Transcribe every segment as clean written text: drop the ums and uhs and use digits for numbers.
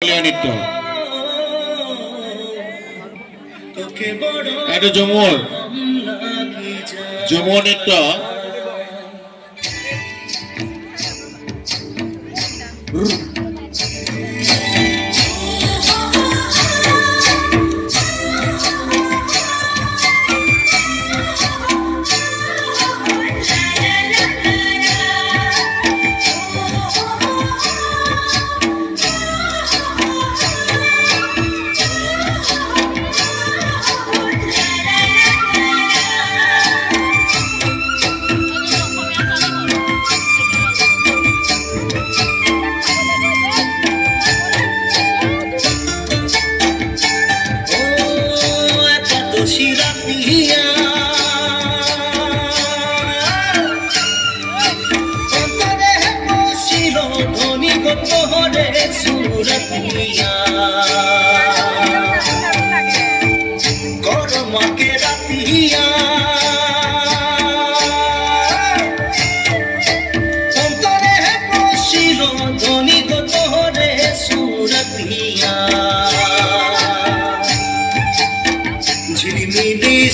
নৃত্য এটা ঝুমুর নৃত্য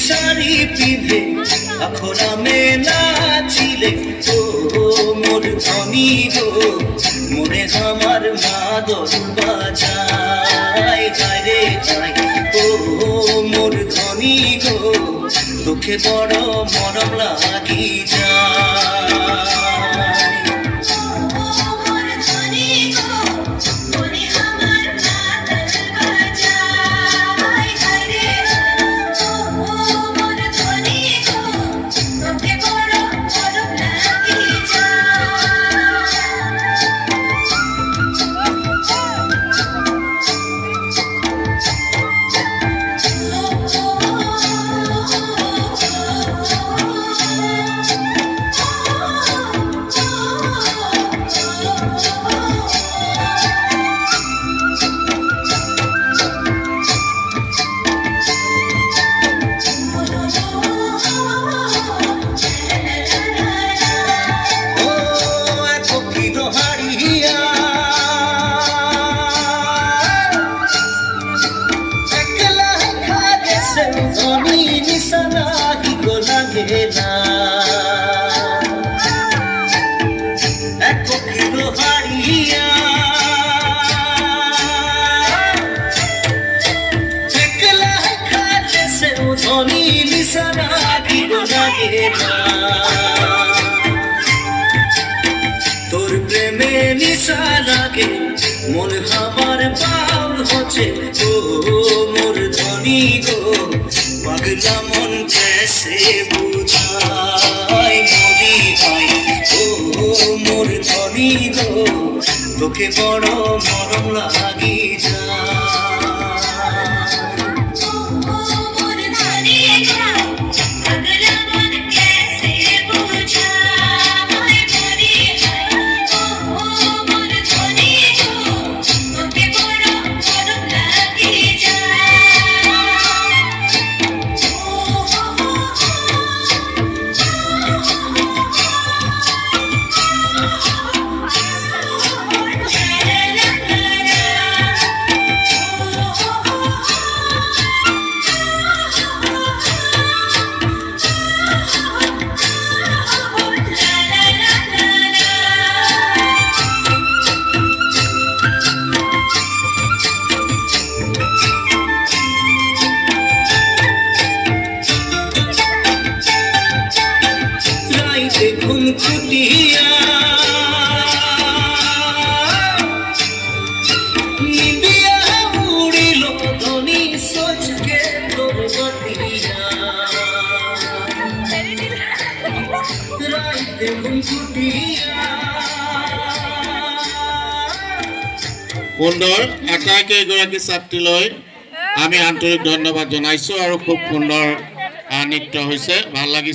শাড়ি পিঁধে আখরা মে নাচিলে ও মোর ধনী গো মনে আমার মাদল বাজায় রে ও মোর ধনী গো তোকে বড় মরম লাগি যায়। তোর প্রেমে নিশা লাগে মন আমার পাগল হচ্ছে ও মোর ধনী গো পাগলা মন कैसे বুঝাই মরি ভাই ও মোর ধনী গো তোকে বড় মরম লাগি যায়। খুটিয়া নিবিয়া উড়িল ধনী সোচকে তোর গটিয়া রাইতে ঘুম খুটিয়া সুন্দৰ এটাকে এগৰাকী ছাত্ৰীলৈ আমি আন্তৰিক ধন্যবাদ জনাইছো আৰু খুব সুন্দৰ নৃত্য হৈছে ভাল লাগিছে।